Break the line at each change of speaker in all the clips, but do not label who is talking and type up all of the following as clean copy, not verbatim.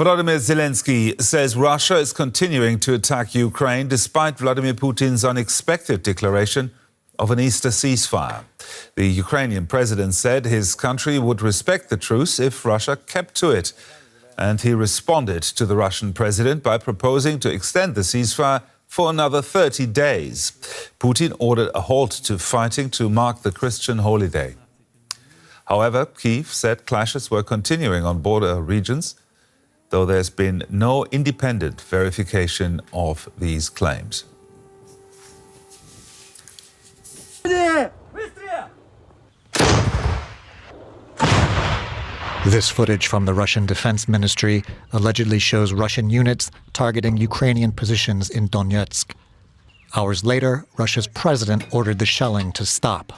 Volodymyr Zelensky says Russia is continuing to attack Ukraine despite Vladimir Putin's unexpected declaration of an Easter ceasefire. The Ukrainian president said his country would respect the truce if Russia kept to it. And he responded to the Russian president by proposing to extend the ceasefire for another 30 days. Putin ordered a halt to fighting to mark the Christian holy day. However, Kyiv said clashes were continuing on border regions, though there's been no independent verification of these claims.
This footage from the Russian Defense Ministry allegedly shows Russian units targeting Ukrainian positions in Donetsk. Hours later, Russia's president ordered the shelling to stop.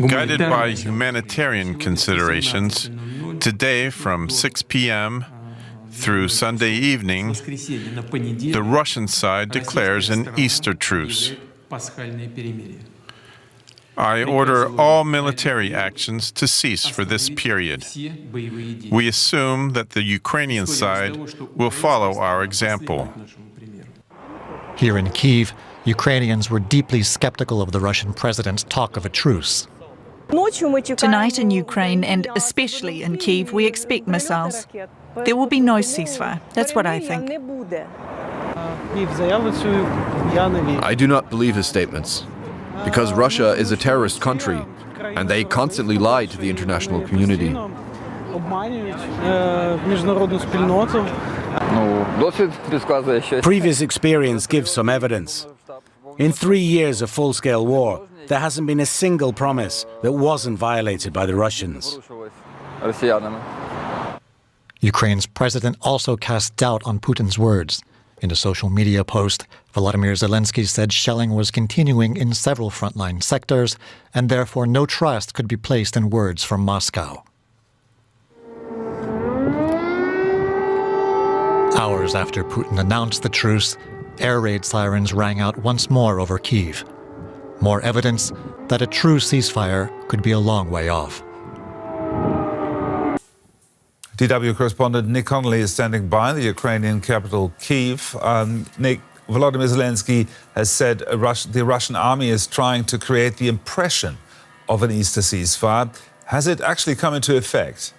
Guided by humanitarian considerations, today from 6 p.m. through Sunday evening, the Russian side declares an Easter truce. I order all military actions to cease for this period. We assume that the Ukrainian side will follow our example.
Here in Kyiv, Ukrainians were deeply skeptical of the Russian president's talk of a truce.
Tonight in Ukraine, and especially in Kyiv, we expect missiles. There will be no ceasefire. That's what I think.
I do not believe his statements, because Russia is a terrorist country, and they constantly lie to the international community.
Previous experience gives some evidence. In 3 years of full-scale war, there hasn't been a single promise that wasn't violated by the Russians.
Ukraine's president also cast doubt on Putin's words. In a social media post, Volodymyr Zelensky said shelling was continuing in several frontline sectors, and therefore no trust could be placed in words from Moscow. Hours after Putin announced the truce, air raid sirens rang out once more over Kyiv. More evidence that a true ceasefire could be a long way off.
DW correspondent Nick Connolly is standing by the Ukrainian capital, Kyiv. Nick, Volodymyr Zelensky has said the Russian army is trying to create the impression of an Easter ceasefire. Has it actually come into effect?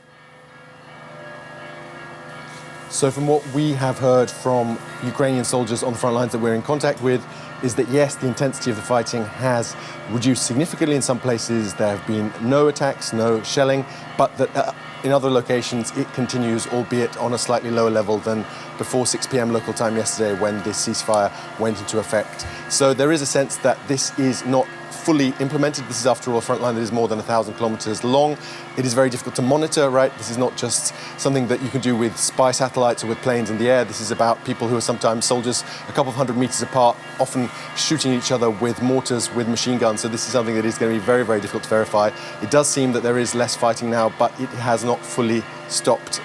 So from what we have heard from Ukrainian soldiers on the front lines that we're in contact with, is that yes, the intensity of the fighting has reduced significantly in some places. There have been no attacks, no shelling, but that in other locations it continues, albeit on a slightly lower level than before 6 p.m. local time yesterday when this ceasefire went into effect. So there is a sense that this is not fully implemented. This is, after all, a front line that is more than 1,000 kilometers long. It is very difficult to monitor, right? This is not just something that you can do with spy satellites or with planes in the air. This is about people who are sometimes soldiers a couple of hundred meters apart, often shooting each other with mortars, with machine guns. So this is something that is going to be very, very difficult to verify. It does seem that there is less fighting now, but it has not fully stopped.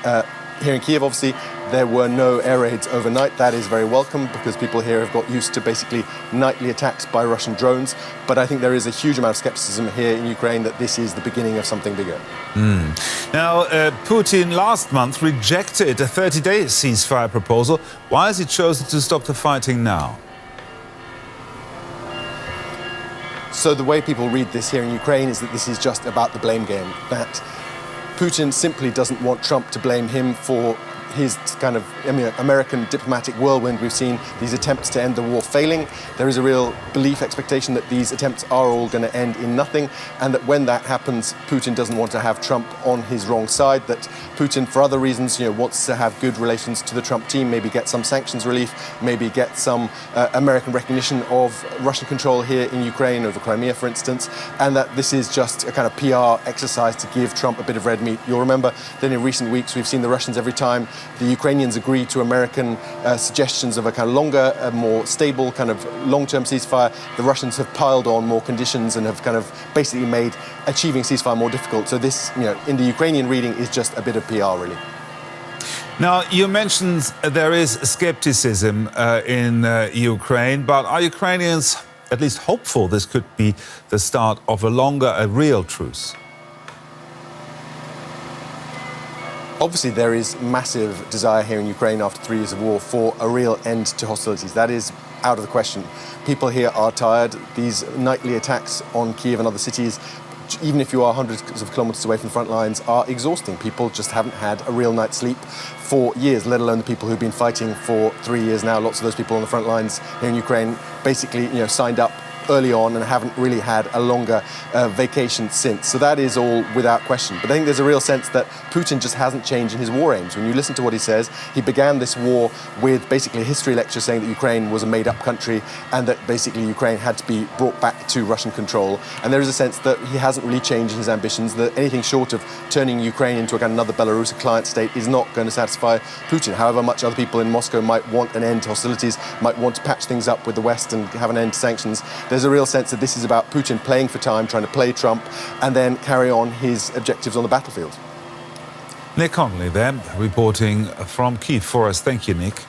Here in Kyiv, obviously, there were no air raids overnight. That is very welcome because people here have got used to basically nightly attacks by Russian drones. But I think there is a huge amount of skepticism here in Ukraine that this is the beginning of something bigger.
Now, Putin last month rejected a 30-day ceasefire proposal. Why has he chosen to stop the fighting now?
So the way people read this here in Ukraine is that this is just about the blame game, that Putin simply doesn't want Trump to blame him for his kind of American diplomatic whirlwind. We've seen these attempts to end the war failing. There is a real belief, expectation that these attempts are all going to end in nothing, and that when that happens, Putin doesn't want to have Trump on his wrong side, that Putin, for other reasons, wants to have good relations to the Trump team, maybe get some sanctions relief, maybe get some American recognition of Russian control here in Ukraine, over Crimea, for instance, and that this is just a kind of PR exercise to give Trump a bit of red meat. You'll remember that in recent weeks, we've seen the Russians, every time the Ukrainians agree to American suggestions of a kind of longer, more stable, kind of long-term ceasefire, the Russians have piled on more conditions and have kind of basically made achieving ceasefire more difficult. So this, in the Ukrainian reading, is just a bit of PR, really.
Now, you mentioned there is skepticism in Ukraine, but are Ukrainians at least hopeful this could be the start of a real truce?
Obviously, there is massive desire here in Ukraine after 3 years of war for a real end to hostilities. That is out of the question. People here are tired. These nightly attacks on Kiev and other cities, even if you are hundreds of kilometers away from the front lines, are exhausting. People just haven't had a real night's sleep for years, let alone the people who've been fighting for 3 years now. Lots of those people on the front lines here in Ukraine basically, signed up early on and haven't really had a longer vacation since. So that is all without question. But I think there's a real sense that Putin just hasn't changed in his war aims. When you listen to what he says, he began this war with basically a history lecture saying that Ukraine was a made-up country and that basically Ukraine had to be brought back to Russian control. And there is a sense that he hasn't really changed in his ambitions, that anything short of turning Ukraine into another Belarus, a client state, is not going to satisfy Putin. However much other people in Moscow might want an end to hostilities, might want to patch things up with the West and have an end to sanctions, there's a real sense that this is about Putin playing for time, trying to play Trump, and then carry on his objectives on the battlefield.
Nick Connolly there, reporting from Kyiv for us. Thank you, Nick.